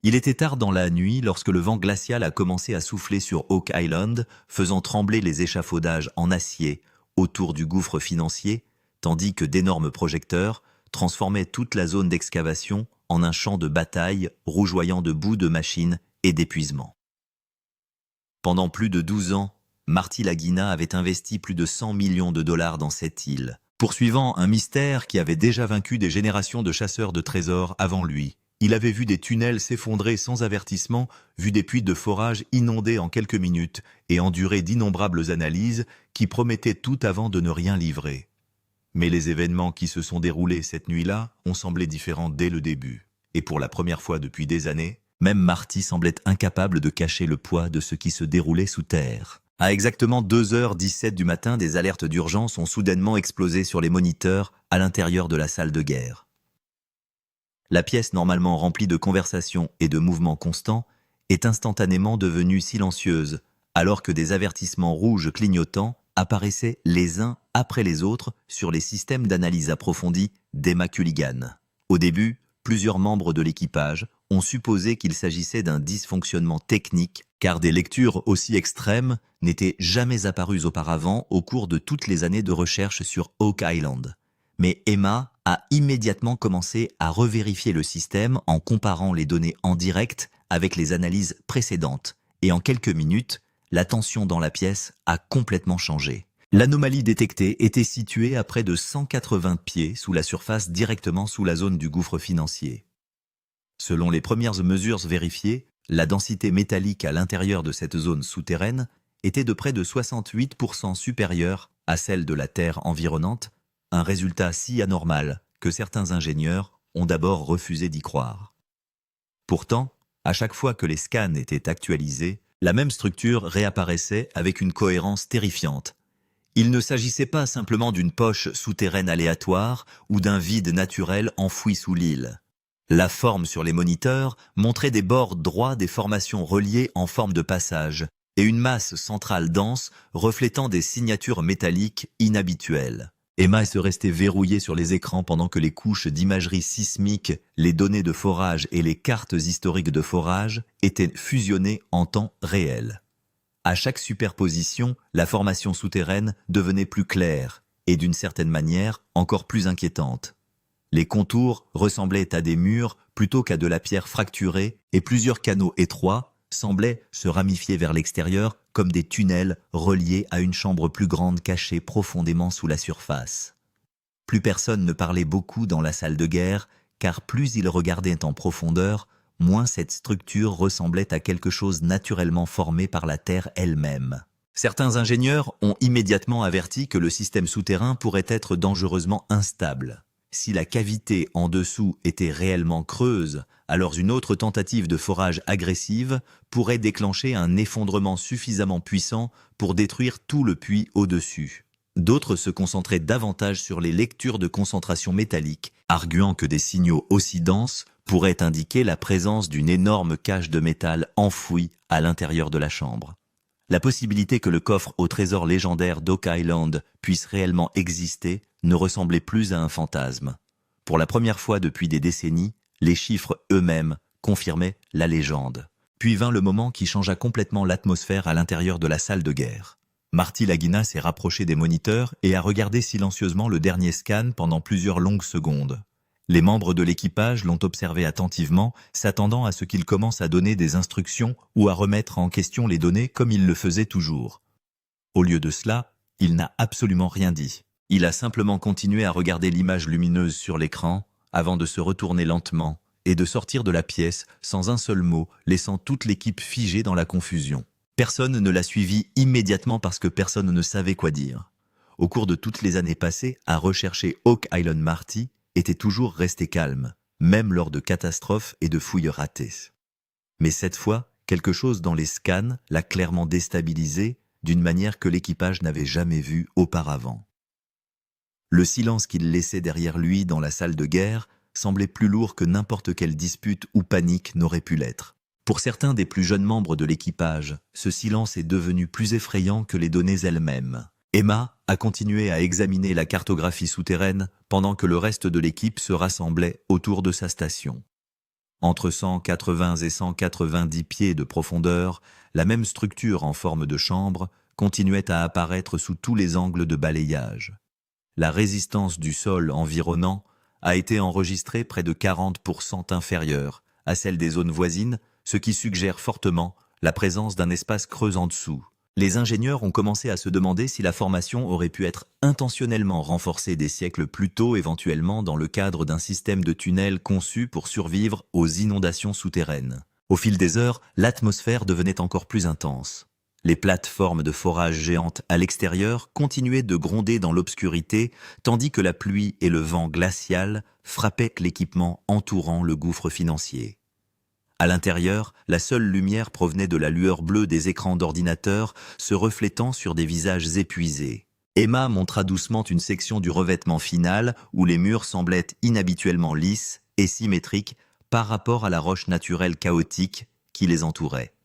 Il était tard dans la nuit lorsque le vent glacial a commencé à souffler sur Oak Island, faisant trembler les échafaudages en acier autour du gouffre financier, tandis que d'énormes projecteurs transformaient toute la zone d'excavation en un champ de bataille rougeoyant de boue de machines et d'épuisement. Pendant plus de 12 ans, Marty Lagina avait investi plus de 100 millions de dollars dans cette île, poursuivant un mystère qui avait déjà vaincu des générations de chasseurs de trésors avant lui. Il avait vu des tunnels s'effondrer sans avertissement, vu des puits de forage inondés en quelques minutes et enduré d'innombrables analyses qui promettaient tout avant de ne rien livrer. Mais les événements qui se sont déroulés cette nuit-là ont semblé différents dès le début. Et pour la première fois depuis des années, même Marty semblait incapable de cacher le poids de ce qui se déroulait sous terre. À exactement 2h17 du matin, des alertes d'urgence ont soudainement explosé sur les moniteurs à l'intérieur de la salle de guerre. La pièce normalement remplie de conversations et de mouvements constants est instantanément devenue silencieuse, alors que des avertissements rouges clignotants apparaissaient les uns après les autres sur les systèmes d'analyse approfondie d'Emma Culligan. Au début, plusieurs membres de l'équipage ont supposé qu'il s'agissait d'un dysfonctionnement technique, car des lectures aussi extrêmes n'étaient jamais apparues auparavant au cours de toutes les années de recherche sur Oak Island. Mais Emma a immédiatement commencé à revérifier le système en comparant les données en direct avec les analyses précédentes. Et en quelques minutes, la tension dans la pièce a complètement changé. L'anomalie détectée était située à près de 180 pieds sous la surface, directement sous la zone du gouffre financier. Selon les premières mesures vérifiées, la densité métallique à l'intérieur de cette zone souterraine était de près de 68% supérieure à celle de la Terre environnante, un résultat si anormal que certains ingénieurs ont d'abord refusé d'y croire. Pourtant, à chaque fois que les scans étaient actualisés, la même structure réapparaissait avec une cohérence terrifiante. Il ne s'agissait pas simplement d'une poche souterraine aléatoire ou d'un vide naturel enfoui sous l'île. La forme sur les moniteurs montrait des bords droits des formations reliées en forme de passage et une masse centrale dense reflétant des signatures métalliques inhabituelles. Emma se restait verrouillée sur les écrans pendant que les couches d'imagerie sismique, les données de forage et les cartes historiques de forage étaient fusionnées en temps réel. À chaque superposition, la formation souterraine devenait plus claire et d'une certaine manière encore plus inquiétante. Les contours ressemblaient à des murs plutôt qu'à de la pierre fracturée et plusieurs canaux étroits semblaient se ramifier vers l'extérieur comme des tunnels reliés à une chambre plus grande cachée profondément sous la surface. Plus personne ne parlait beaucoup dans la salle de guerre, car plus ils regardaient en profondeur, moins cette structure ressemblait à quelque chose naturellement formé par la Terre elle-même. Certains ingénieurs ont immédiatement averti que le système souterrain pourrait être dangereusement instable. Si la cavité en dessous était réellement creuse, alors une autre tentative de forage agressive pourrait déclencher un effondrement suffisamment puissant pour détruire tout le puits au-dessus. D'autres se concentraient davantage sur les lectures de concentration métallique, arguant que des signaux aussi denses pourraient indiquer la présence d'une énorme cache de métal enfouie à l'intérieur de la chambre. La possibilité que le coffre au trésor légendaire d'Oak Island puisse réellement exister ne ressemblait plus à un fantasme. Pour la première fois depuis des décennies, les chiffres eux-mêmes confirmaient la légende. Puis vint le moment qui changea complètement l'atmosphère à l'intérieur de la salle de guerre. Marty Lagina s'est rapproché des moniteurs et a regardé silencieusement le dernier scan pendant plusieurs longues secondes. Les membres de l'équipage l'ont observé attentivement, s'attendant à ce qu'il commence à donner des instructions ou à remettre en question les données comme il le faisait toujours. Au lieu de cela, il n'a absolument rien dit. Il a simplement continué à regarder l'image lumineuse sur l'écran avant de se retourner lentement et de sortir de la pièce sans un seul mot, laissant toute l'équipe figée dans la confusion. Personne ne l'a suivi immédiatement parce que personne ne savait quoi dire. Au cours de toutes les années passées à rechercher Oak Island, Marty était toujours resté calme, même lors de catastrophes et de fouilles ratées. Mais cette fois, quelque chose dans les scans l'a clairement déstabilisé d'une manière que l'équipage n'avait jamais vue auparavant. Le silence qu'il laissait derrière lui dans la salle de guerre semblait plus lourd que n'importe quelle dispute ou panique n'aurait pu l'être. Pour certains des plus jeunes membres de l'équipage, ce silence est devenu plus effrayant que les données elles-mêmes. Emma a continué à examiner la cartographie souterraine pendant que le reste de l'équipe se rassemblait autour de sa station. Entre 180 et 190 pieds de profondeur, la même structure en forme de chambre continuait à apparaître sous tous les angles de balayage. La résistance du sol environnant a été enregistrée près de 40% inférieure à celle des zones voisines, ce qui suggère fortement la présence d'un espace creux en dessous. Les ingénieurs ont commencé à se demander si la formation aurait pu être intentionnellement renforcée des siècles plus tôt, éventuellement dans le cadre d'un système de tunnels conçu pour survivre aux inondations souterraines. Au fil des heures, l'atmosphère devenait encore plus intense. Les plateformes de forage géantes à l'extérieur continuaient de gronder dans l'obscurité, tandis que la pluie et le vent glacial frappaient l'équipement entourant le gouffre financier. À l'intérieur, la seule lumière provenait de la lueur bleue des écrans d'ordinateur se reflétant sur des visages épuisés. Emma montra doucement une section du revêtement final où les murs semblaient inhabituellement lisses et symétriques par rapport à la roche naturelle chaotique qui les entourait.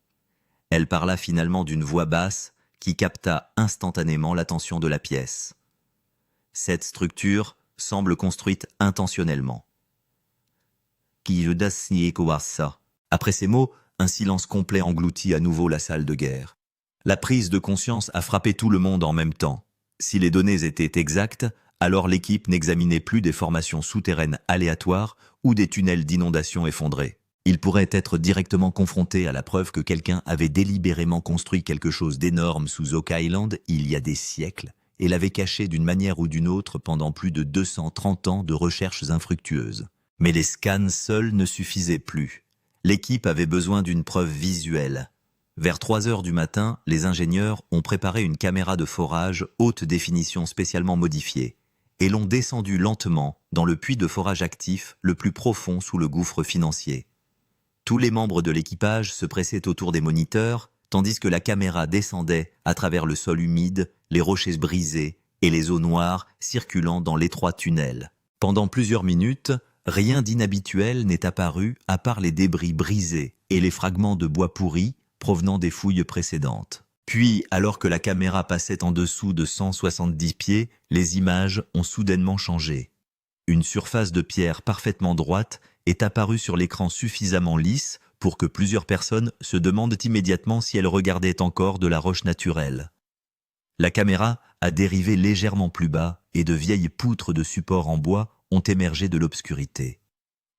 Elle parla finalement d'une voix basse qui capta instantanément l'attention de la pièce. Cette structure semble construite intentionnellement. Après ces mots, un silence complet engloutit à nouveau la salle de guerre. La prise de conscience a frappé tout le monde en même temps. Si les données étaient exactes, alors l'équipe n'examinait plus des formations souterraines aléatoires ou des tunnels d'inondation effondrés. Il pourrait être directement confronté à la preuve que quelqu'un avait délibérément construit quelque chose d'énorme sous Oak Island il y a des siècles et l'avait caché d'une manière ou d'une autre pendant plus de 230 ans de recherches infructueuses. Mais les scans seuls ne suffisaient plus. L'équipe avait besoin d'une preuve visuelle. Vers 3 heures du matin, les ingénieurs ont préparé une caméra de forage haute définition spécialement modifiée et l'ont descendue lentement dans le puits de forage actif le plus profond sous le gouffre financier. Tous les membres de l'équipage se pressaient autour des moniteurs, tandis que la caméra descendait à travers le sol humide, les rochers brisés et les eaux noires circulant dans l'étroit tunnel. Pendant plusieurs minutes, rien d'inhabituel n'est apparu à part les débris brisés et les fragments de bois pourris provenant des fouilles précédentes. Puis, alors que la caméra passait en dessous de 170 pieds, les images ont soudainement changé. Une surface de pierre parfaitement droite est apparue sur l'écran suffisamment lisse pour que plusieurs personnes se demandent immédiatement si elles regardaient encore de la roche naturelle. La caméra a dérivé légèrement plus bas et de vieilles poutres de support en bois ont émergé de l'obscurité.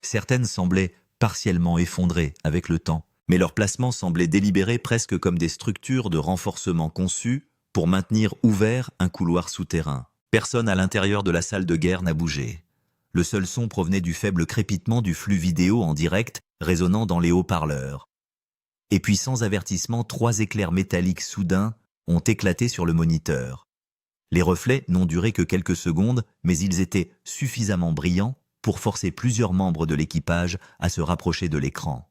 Certaines semblaient partiellement effondrées avec le temps, mais leur placement semblait délibéré presque comme des structures de renforcement conçues pour maintenir ouvert un couloir souterrain. Personne à l'intérieur de la salle de guerre n'a bougé. Le seul son provenait du faible crépitement du flux vidéo en direct résonnant dans les haut-parleurs. Et puis sans avertissement, 3 éclairs métalliques soudains ont éclaté sur le moniteur. Les reflets n'ont duré que quelques secondes, mais ils étaient suffisamment brillants pour forcer plusieurs membres de l'équipage à se rapprocher de l'écran.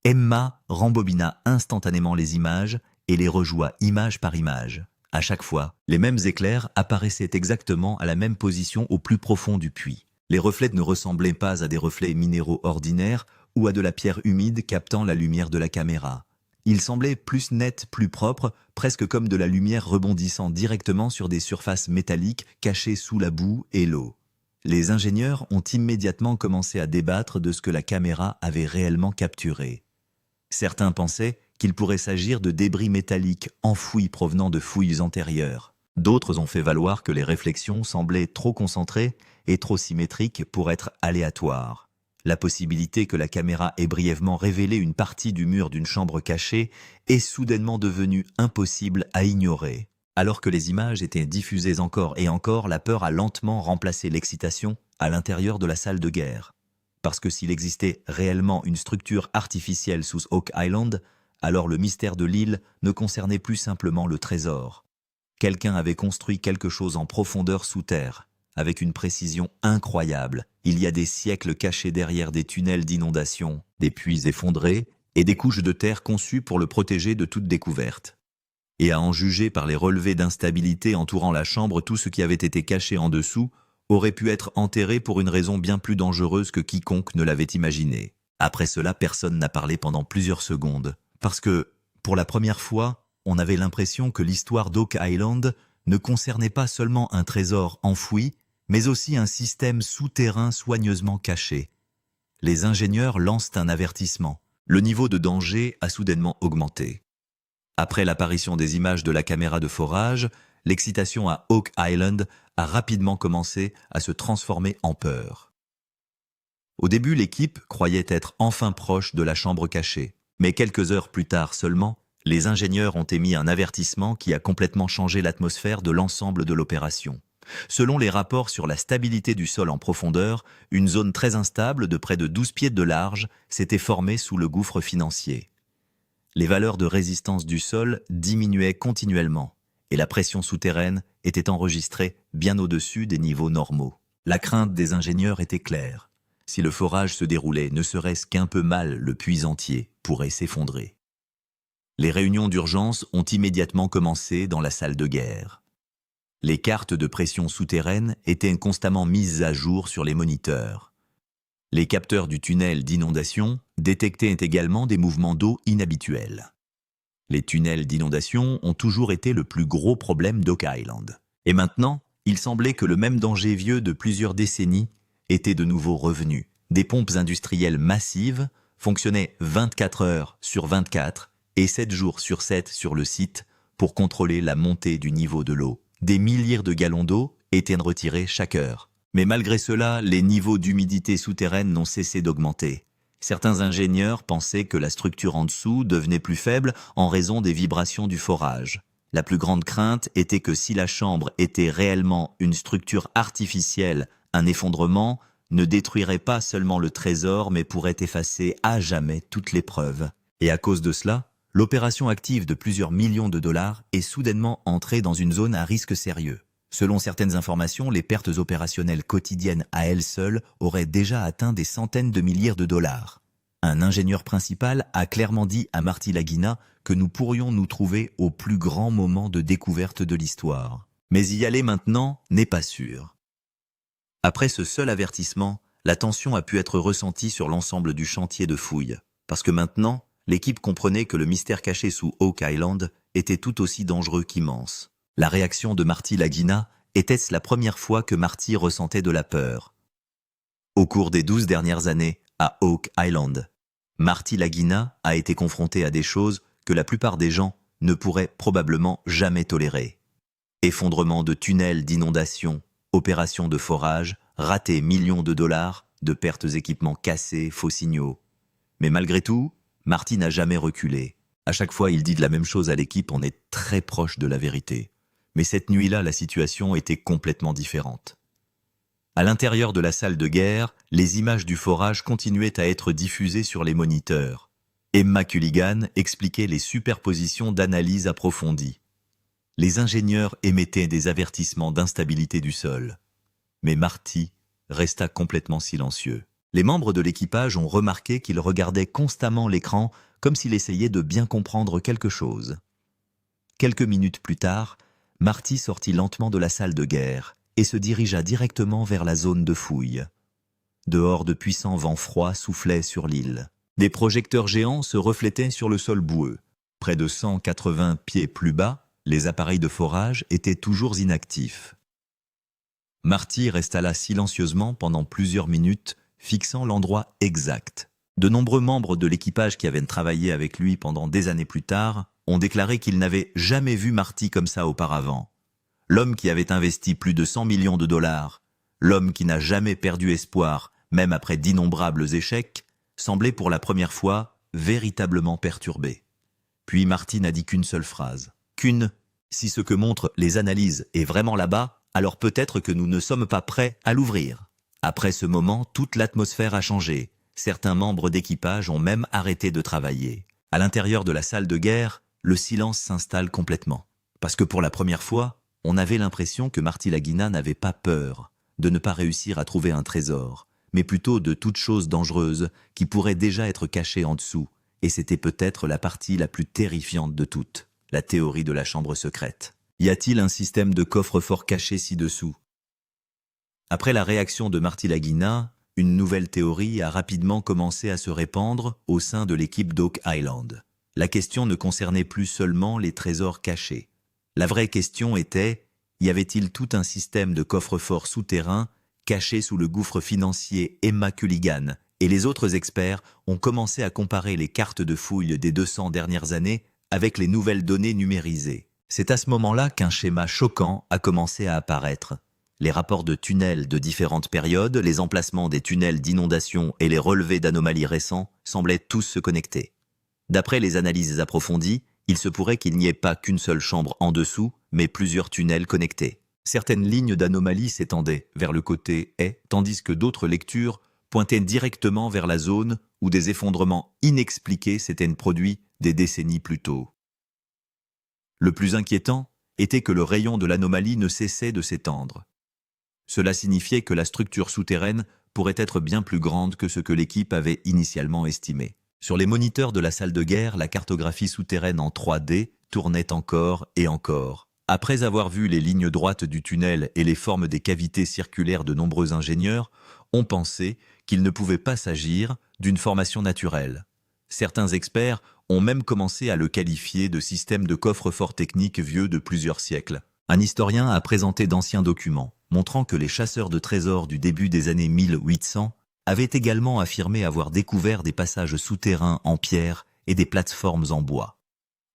Emma rembobina instantanément les images et les rejoua image par image. À chaque fois, les mêmes éclairs apparaissaient exactement à la même position au plus profond du puits. Les reflets ne ressemblaient pas à des reflets minéraux ordinaires ou à de la pierre humide captant la lumière de la caméra. Ils semblaient plus nets, plus propres, presque comme de la lumière rebondissant directement sur des surfaces métalliques cachées sous la boue et l'eau. Les ingénieurs ont immédiatement commencé à débattre de ce que la caméra avait réellement capturé. Certains pensaient qu'il pourrait s'agir de débris métalliques enfouis provenant de fouilles antérieures. D'autres ont fait valoir que les réflexions semblaient trop concentrées et trop symétriques pour être aléatoires. La possibilité que la caméra ait brièvement révélé une partie du mur d'une chambre cachée est soudainement devenue impossible à ignorer. Alors que les images étaient diffusées encore et encore, la peur a lentement remplacé l'excitation à l'intérieur de la salle de guerre. Parce que s'il existait réellement une structure artificielle sous Oak Island, alors le mystère de l'île ne concernait plus simplement le trésor. Quelqu'un avait construit quelque chose en profondeur sous terre, avec une précision incroyable. Il y a des siècles cachés derrière des tunnels d'inondation, des puits effondrés et des couches de terre conçues pour le protéger de toute découverte. Et à en juger par les relevés d'instabilité entourant la chambre, tout ce qui avait été caché en dessous aurait pu être enterré pour une raison bien plus dangereuse que quiconque ne l'avait imaginé. Après cela, personne n'a parlé pendant plusieurs secondes, parce que, pour la première fois, on avait l'impression que l'histoire d'Oak Island ne concernait pas seulement un trésor enfoui, mais aussi un système souterrain soigneusement caché. les ingénieurs lancent un avertissement. Le niveau de danger a soudainement augmenté. Après l'apparition des images de la caméra de forage, l'excitation à Oak Island a rapidement commencé à se transformer en peur. Au début, l'équipe croyait être enfin proche de la chambre cachée. Mais quelques heures plus tard seulement, les ingénieurs ont émis un avertissement qui a complètement changé l'atmosphère de l'ensemble de l'opération. Selon les rapports sur la stabilité du sol en profondeur, une zone très instable de près de 12 pieds de large s'était formée sous le gouffre financier. Les valeurs de résistance du sol diminuaient continuellement et la pression souterraine était enregistrée bien au-dessus des niveaux normaux. La crainte des ingénieurs était claire. Si le forage se déroulait, ne serait-ce qu'un peu mal, le puits entier pourrait s'effondrer. Les réunions d'urgence ont immédiatement commencé dans la salle de guerre. Les cartes de pression souterraine étaient constamment mises à jour sur les moniteurs. Les capteurs du tunnel d'inondation détectaient également des mouvements d'eau inhabituels. Les tunnels d'inondation ont toujours été le plus gros problème d'Oak Island. Et maintenant, il semblait que le même danger vieux de plusieurs décennies était de nouveau revenu. Des pompes industrielles massives fonctionnaient 24 heures sur 24 et 7 jours sur 7 sur le site pour contrôler la montée du niveau de l'eau. Des milliers de gallons d'eau étaient retirés chaque heure. Mais malgré cela, les niveaux d'humidité souterraine n'ont cessé d'augmenter. Certains ingénieurs pensaient que la structure en dessous devenait plus faible en raison des vibrations du forage. La plus grande crainte était que si la chambre était réellement une structure artificielle, un effondrement ne détruirait pas seulement le trésor mais pourrait effacer à jamais toutes les preuves. Et à cause de cela, l'opération active de plusieurs millions de dollars est soudainement entrée dans une zone à risque sérieux. Selon certaines informations, les pertes opérationnelles quotidiennes à elles seules auraient déjà atteint des centaines de milliers de dollars. Un ingénieur principal a clairement dit à Marty Lagina que nous pourrions nous trouver au plus grand moment de découverte de l'histoire. Mais y aller maintenant n'est pas sûr. Après ce seul avertissement, la tension a pu être ressentie sur l'ensemble du chantier de fouilles, parce que maintenant, l'équipe comprenait que le mystère caché sous Oak Island était tout aussi dangereux qu'immense. La réaction de Marty Lagina était-ce la première fois que Marty ressentait de la peur? Au cours des 12 dernières années, à Oak Island, Marty Lagina a été confronté à des choses que la plupart des gens ne pourraient probablement jamais tolérer. Effondrement de tunnels d'inondation, opérations de forage, ratés millions de dollars, de pertes équipements cassés, faux signaux. Mais malgré tout, Marty n'a jamais reculé. À chaque fois, il dit de la même chose à l'équipe, on est très proche de la vérité. Mais cette nuit-là, la situation était complètement différente. À l'intérieur de la salle de guerre, les images du forage continuaient à être diffusées sur les moniteurs. Emma Culligan expliquait les superpositions d'analyse approfondies. Les ingénieurs émettaient des avertissements d'instabilité du sol. Mais Marty resta complètement silencieux. Les membres de l'équipage ont remarqué qu'il regardait constamment l'écran comme s'il essayait de bien comprendre quelque chose. Quelques minutes plus tard, Marty sortit lentement de la salle de guerre et se dirigea directement vers la zone de fouille. Dehors, de puissants vents froids soufflaient sur l'île. Des projecteurs géants se reflétaient sur le sol boueux. Près de 180 pieds plus bas, les appareils de forage étaient toujours inactifs. Marty resta là silencieusement pendant plusieurs minutes, fixant l'endroit exact. De nombreux membres de l'équipage qui avaient travaillé avec lui pendant des années plus tard ont déclaré qu'ils n'avaient jamais vu Marty comme ça auparavant. L'homme qui avait investi plus de 100 millions de dollars, l'homme qui n'a jamais perdu espoir, même après d'innombrables échecs, semblait pour la première fois véritablement perturbé. Puis Marty n'a dit qu'une seule phrase. Si ce que montrent les analyses est vraiment là-bas, alors peut-être que nous ne sommes pas prêts à l'ouvrir. Après ce moment, toute l'atmosphère a changé. Certains membres d'équipage ont même arrêté de travailler. À l'intérieur de la salle de guerre, le silence s'installe complètement. Parce que pour la première fois, on avait l'impression que Marty Lagina n'avait pas peur de ne pas réussir à trouver un trésor, mais plutôt de toute chose dangereuse qui pourrait déjà être cachée en dessous. Et c'était peut-être la partie la plus terrifiante de toutes, la théorie de la chambre secrète. Y a-t-il un système de coffre-fort caché ci-dessous? Après la réaction de Marty Lagina, une nouvelle théorie a rapidement commencé à se répandre au sein de l'équipe d'Oak Island. La question ne concernait plus seulement les trésors cachés. La vraie question était, y avait-il tout un système de coffre-fort souterrain caché sous le gouffre financier Emma Culligan et les autres experts ont commencé à comparer les cartes de fouilles des 200 dernières années avec les nouvelles données numérisées. C'est à ce moment-là qu'un schéma choquant a commencé à apparaître. Les rapports de tunnels de différentes périodes, les emplacements des tunnels d'inondation et les relevés d'anomalies récents semblaient tous se connecter. D'après les analyses approfondies, il se pourrait qu'il n'y ait pas qu'une seule chambre en dessous, mais plusieurs tunnels connectés. Certaines lignes d'anomalies s'étendaient vers le côté est, tandis que d'autres lectures pointaient directement vers la zone où des effondrements inexpliqués s'étaient produits des décennies plus tôt. Le plus inquiétant était que le rayon de l'anomalie ne cessait de s'étendre. Cela signifiait que la structure souterraine pourrait être bien plus grande que ce que l'équipe avait initialement estimé. Sur les moniteurs de la salle de guerre, la cartographie souterraine en 3D tournait encore et encore. Après avoir vu les lignes droites du tunnel et les formes des cavités circulaires de nombreux ingénieurs, on pensait qu'il ne pouvait pas s'agir d'une formation naturelle. Certains experts ont même commencé à le qualifier de système de coffre-fort technique vieux de plusieurs siècles. Un historien a présenté d'anciens documents, montrant que les chasseurs de trésors du début des années 1800 avaient également affirmé avoir découvert des passages souterrains en pierre et des plateformes en bois.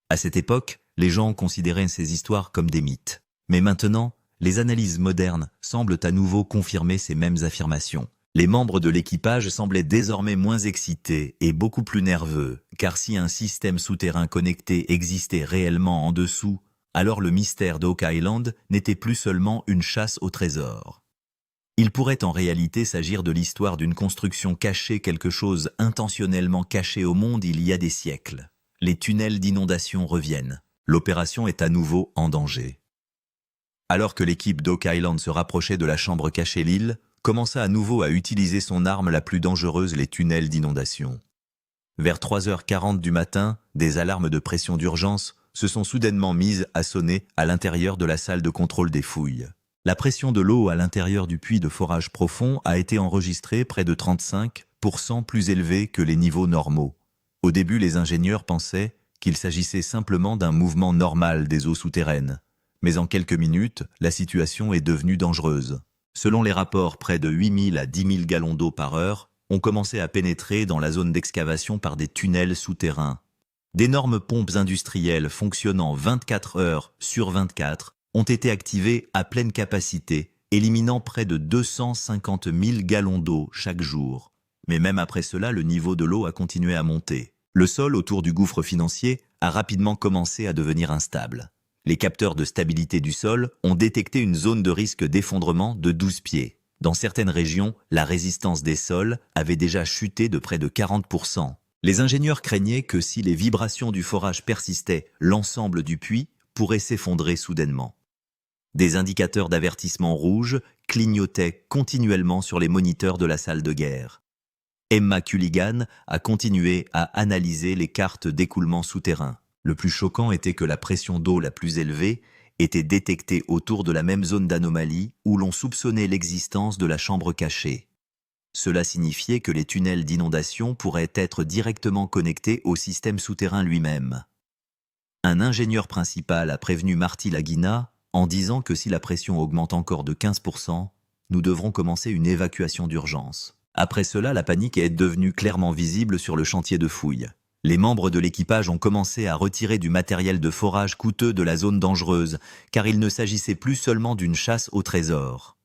À cette époque, les gens considéraient ces histoires comme des mythes. Mais maintenant, les analyses modernes semblent à nouveau confirmer ces mêmes affirmations. Les membres de l'équipage semblaient désormais moins excités et beaucoup plus nerveux, car si un système souterrain connecté existait réellement en dessous, alors le mystère d'Oak Island n'était plus seulement une chasse au trésor. Il pourrait en réalité s'agir de l'histoire d'une construction cachée, quelque chose intentionnellement caché au monde il y a des siècles. Les tunnels d'inondation reviennent. L'opération est à nouveau en danger. Alors que l'équipe d'Oak Island se rapprochait de la chambre cachée, l'île commença à nouveau à utiliser son arme la plus dangereuse, les tunnels d'inondation. Vers 3h40 du matin, des alarmes de pression d'urgence se sont soudainement mises à sonner à l'intérieur de la salle de contrôle des fouilles. La pression de l'eau à l'intérieur du puits de forage profond a été enregistrée près de 35% plus élevée que les niveaux normaux. Au début, les ingénieurs pensaient qu'il s'agissait simplement d'un mouvement normal des eaux souterraines. Mais en quelques minutes, la situation est devenue dangereuse. Selon les rapports, près de 8 000 à 10 000 gallons d'eau par heure ont commencé à pénétrer dans la zone d'excavation par des tunnels souterrains. D'énormes pompes industrielles fonctionnant 24 heures sur 24 ont été activées à pleine capacité, éliminant près de 250 000 gallons d'eau chaque jour. Mais même après cela, le niveau de l'eau a continué à monter. Le sol autour du gouffre financier a rapidement commencé à devenir instable. Les capteurs de stabilité du sol ont détecté une zone de risque d'effondrement de 12 pieds. Dans certaines régions, la résistance des sols avait déjà chuté de près de 40%. Les ingénieurs craignaient que si les vibrations du forage persistaient, l'ensemble du puits pourrait s'effondrer soudainement. Des indicateurs d'avertissement rouge clignotaient continuellement sur les moniteurs de la salle de guerre. Emma Culligan a continué à analyser les cartes d'écoulement souterrain. Le plus choquant était que la pression d'eau la plus élevée était détectée autour de la même zone d'anomalie où l'on soupçonnait l'existence de la chambre cachée. Cela signifiait que les tunnels d'inondation pourraient être directement connectés au système souterrain lui-même. Un ingénieur principal a prévenu Marty Lagina en disant que si la pression augmente encore de 15%, nous devrons commencer une évacuation d'urgence. Après cela, la panique est devenue clairement visible sur le chantier de fouilles. Les membres de l'équipage ont commencé à retirer du matériel de forage coûteux de la zone dangereuse, car il ne s'agissait plus seulement d'une chasse au trésor.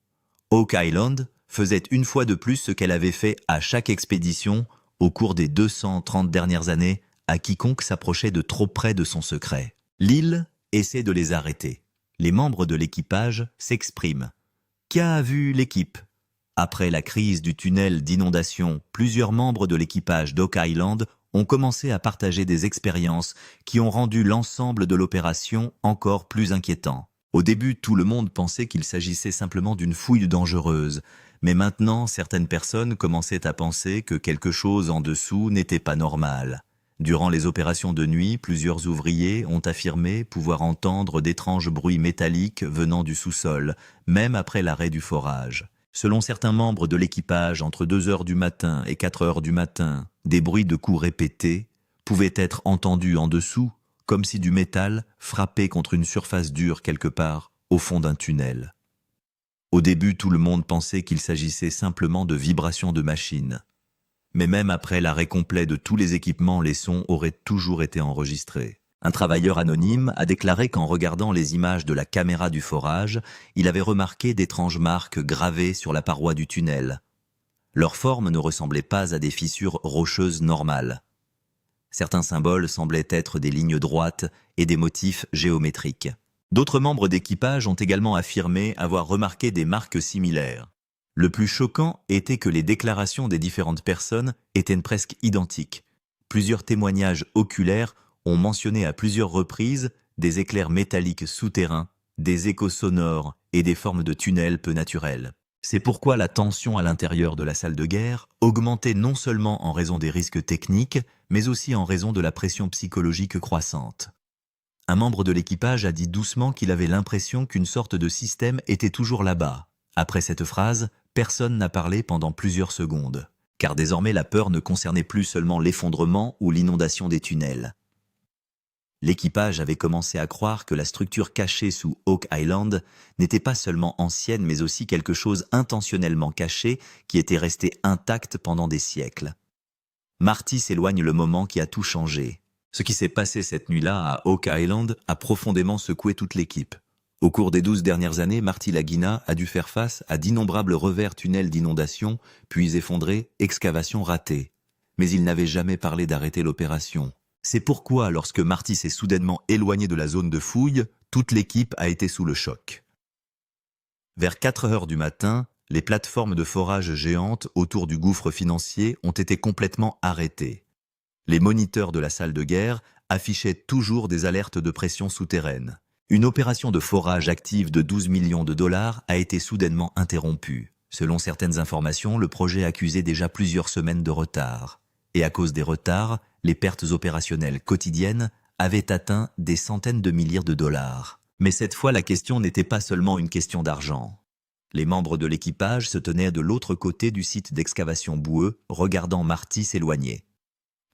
Oak Island faisait une fois de plus ce qu'elle avait fait à chaque expédition au cours des 230 dernières années à quiconque s'approchait de trop près de son secret. L'île essaie de les arrêter. Les membres de l'équipage s'expriment. Qu'a vu l'équipe ? Après la crise du tunnel d'inondation, plusieurs membres de l'équipage d'Oak Island ont commencé à partager des expériences qui ont rendu l'ensemble de l'opération encore plus inquiétant. Au début, tout le monde pensait qu'il s'agissait simplement d'une fouille dangereuse, mais maintenant, certaines personnes commençaient à penser que quelque chose en dessous n'était pas normal. Durant les opérations de nuit, plusieurs ouvriers ont affirmé pouvoir entendre d'étranges bruits métalliques venant du sous-sol, même après l'arrêt du forage. Selon certains membres de l'équipage, entre 2h du matin et 4h du matin, des bruits de coups répétés pouvaient être entendus en dessous, comme si du métal frappait contre une surface dure quelque part au fond d'un tunnel. Au début, tout le monde pensait qu'il s'agissait simplement de vibrations de machines. Mais même après l'arrêt complet de tous les équipements, les sons auraient toujours été enregistrés. Un travailleur anonyme a déclaré qu'en regardant les images de la caméra du forage, il avait remarqué d'étranges marques gravées sur la paroi du tunnel. Leur forme ne ressemblait pas à des fissures rocheuses normales. Certains symboles semblaient être des lignes droites et des motifs géométriques. D'autres membres d'équipage ont également affirmé avoir remarqué des marques similaires. Le plus choquant était que les déclarations des différentes personnes étaient presque identiques. Plusieurs témoignages oculaires ont mentionné à plusieurs reprises des éclairs métalliques souterrains, des échos sonores et des formes de tunnels peu naturels. C'est pourquoi la tension à l'intérieur de la salle de guerre augmentait non seulement en raison des risques techniques, mais aussi en raison de la pression psychologique croissante. Un membre de l'équipage a dit doucement qu'il avait l'impression qu'une sorte de système était toujours là-bas. Après cette phrase, personne n'a parlé pendant plusieurs secondes, car désormais la peur ne concernait plus seulement l'effondrement ou l'inondation des tunnels. L'équipage avait commencé à croire que la structure cachée sous Oak Island n'était pas seulement ancienne, mais aussi quelque chose intentionnellement caché qui était resté intact pendant des siècles. Marty s'éloigne le moment qui a tout changé. Ce qui s'est passé cette nuit-là à Oak Island a profondément secoué toute l'équipe. Au cours des 12 dernières années, Marty Lagina a dû faire face à d'innombrables revers tunnels d'inondation, puis effondrés, excavations ratées. Mais il n'avait jamais parlé d'arrêter l'opération. C'est pourquoi, lorsque Marty s'est soudainement éloigné de la zone de fouille, toute l'équipe a été sous le choc. Vers 4 heures du matin, les plateformes de forage géantes autour du gouffre financier ont été complètement arrêtées. Les moniteurs de la salle de guerre affichaient toujours des alertes de pression souterraine. Une opération de forage active de 12 millions de dollars a été soudainement interrompue. Selon certaines informations, le projet accusait déjà plusieurs semaines de retard. Et à cause des retards, les pertes opérationnelles quotidiennes avaient atteint des centaines de milliers de dollars. Mais cette fois, la question n'était pas seulement une question d'argent. Les membres de l'équipage se tenaient de l'autre côté du site d'excavation boueux, regardant Marty s'éloigner.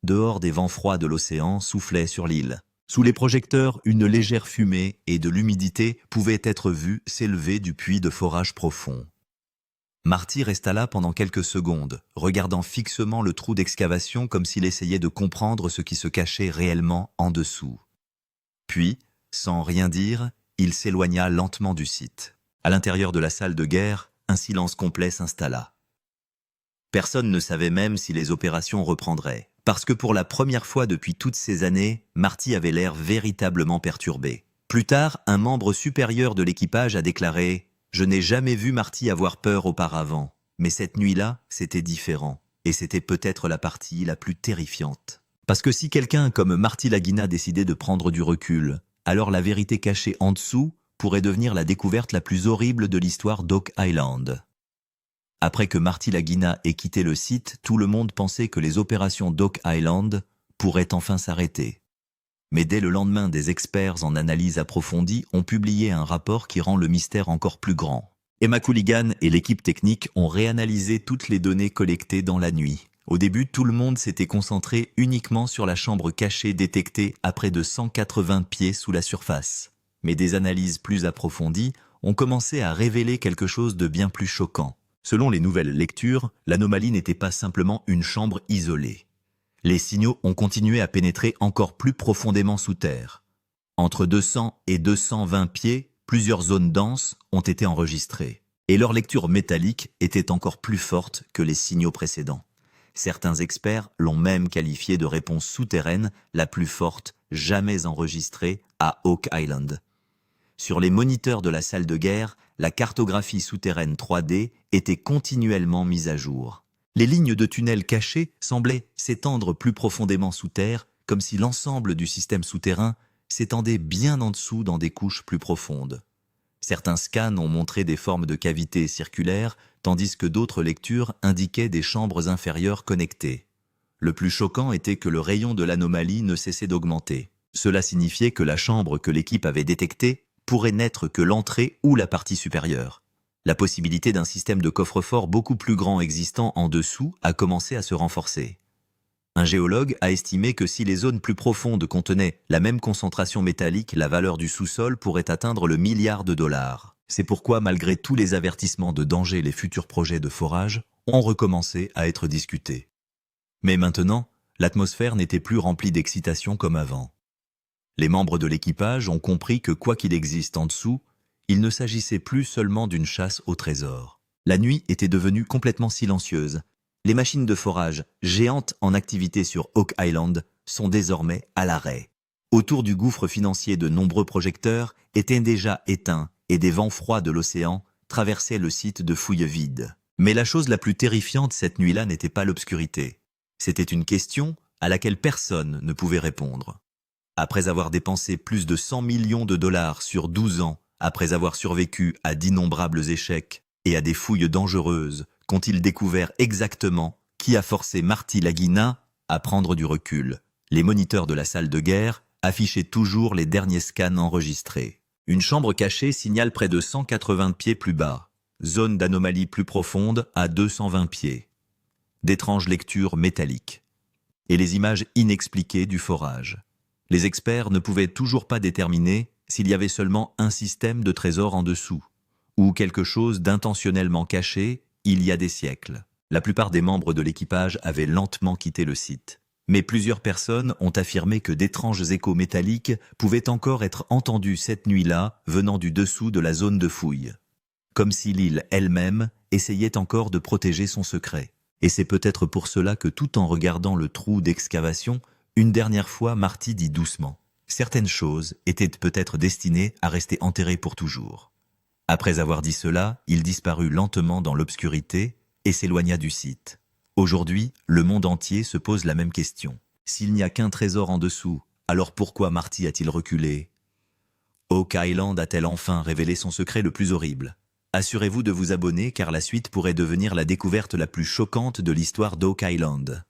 Dehors, des vents froids de l'océan soufflaient sur l'île. Sous les projecteurs, une légère fumée et de l'humidité pouvaient être vues s'élever du puits de forage profond. Marty resta là pendant quelques secondes, regardant fixement le trou d'excavation comme s'il essayait de comprendre ce qui se cachait réellement en dessous. Puis, sans rien dire, il s'éloigna lentement du site. À l'intérieur de la salle de guerre, un silence complet s'installa. Personne ne savait même si les opérations reprendraient, parce que pour la première fois depuis toutes ces années, Marty avait l'air véritablement perturbé. Plus tard, un membre supérieur de l'équipage a déclaré « Je n'ai jamais vu Marty avoir peur auparavant, mais cette nuit-là, c'était différent, et c'était peut-être la partie la plus terrifiante. Parce que si quelqu'un comme Marty Lagina décidait de prendre du recul, alors la vérité cachée en dessous pourrait devenir la découverte la plus horrible de l'histoire d'Oak Island. » Après que Marty Lagina ait quitté le site, tout le monde pensait que les opérations d'Oak Island pourraient enfin s'arrêter. Mais dès le lendemain, des experts en analyse approfondie ont publié un rapport qui rend le mystère encore plus grand. Emma Cooligan et l'équipe technique ont réanalysé toutes les données collectées dans la nuit. Au début, tout le monde s'était concentré uniquement sur la chambre cachée détectée à près de 180 pieds sous la surface. Mais des analyses plus approfondies ont commencé à révéler quelque chose de bien plus choquant. Selon les nouvelles lectures, l'anomalie n'était pas simplement une chambre isolée. Les signaux ont continué à pénétrer encore plus profondément sous terre. Entre 200 et 220 pieds, plusieurs zones denses ont été enregistrées. Et leur lecture métallique était encore plus forte que les signaux précédents. Certains experts l'ont même qualifiée de réponse souterraine la plus forte jamais enregistrée à Oak Island. Sur les moniteurs de la salle de guerre, la cartographie souterraine 3D était continuellement mise à jour. Les lignes de tunnels cachés semblaient s'étendre plus profondément sous terre, comme si l'ensemble du système souterrain s'étendait bien en dessous dans des couches plus profondes. Certains scans ont montré des formes de cavités circulaires, tandis que d'autres lectures indiquaient des chambres inférieures connectées. Le plus choquant était que le rayon de l'anomalie ne cessait d'augmenter. Cela signifiait que la chambre que l'équipe avait détectée pourrait n'être que l'entrée ou la partie supérieure. La possibilité d'un système de coffre-fort beaucoup plus grand existant en dessous a commencé à se renforcer. Un géologue a estimé que si les zones plus profondes contenaient la même concentration métallique, la valeur du sous-sol pourrait atteindre le milliard de dollars. C'est pourquoi, malgré tous les avertissements de danger, les futurs projets de forage ont recommencé à être discutés. Mais maintenant, l'atmosphère n'était plus remplie d'excitation comme avant. Les membres de l'équipage ont compris que quoi qu'il existe en dessous, il ne s'agissait plus seulement d'une chasse au trésor. La nuit était devenue complètement silencieuse. Les machines de forage, géantes en activité sur Oak Island, sont désormais à l'arrêt. Autour du gouffre financier, de nombreux projecteurs étaient déjà éteints et des vents froids de l'océan traversaient le site de fouilles vides. Mais la chose la plus terrifiante cette nuit-là n'était pas l'obscurité. C'était une question à laquelle personne ne pouvait répondre. Après avoir dépensé plus de 100 millions de dollars sur 12 ans, après avoir survécu à d'innombrables échecs et à des fouilles dangereuses, qu'ont-ils découvert exactement qui a forcé Marty Lagina à prendre du recul? Les moniteurs de la salle de guerre affichaient toujours les derniers scans enregistrés. Une chambre cachée signale près de 180 pieds plus bas. Zone d'anomalie plus profonde à 220 pieds. D'étranges lectures métalliques. Et les images inexpliquées du forage. Les experts ne pouvaient toujours pas déterminer s'il y avait seulement un système de trésor en dessous, ou quelque chose d'intentionnellement caché il y a des siècles. La plupart des membres de l'équipage avaient lentement quitté le site. Mais plusieurs personnes ont affirmé que d'étranges échos métalliques pouvaient encore être entendus cette nuit-là venant du dessous de la zone de fouille. Comme si l'île elle-même essayait encore de protéger son secret. Et c'est peut-être pour cela que tout en regardant le trou d'excavation, une dernière fois Marty dit doucement « Certaines choses étaient peut-être destinées à rester enterrées pour toujours. » Après avoir dit cela, il disparut lentement dans l'obscurité et s'éloigna du site. Aujourd'hui, le monde entier se pose la même question. S'il n'y a qu'un trésor en dessous, alors pourquoi Marty a-t-il reculé? Oak Island a-t-elle enfin révélé son secret le plus horrible? Assurez-vous de vous abonner car la suite pourrait devenir la découverte la plus choquante de l'histoire d'Oak Island.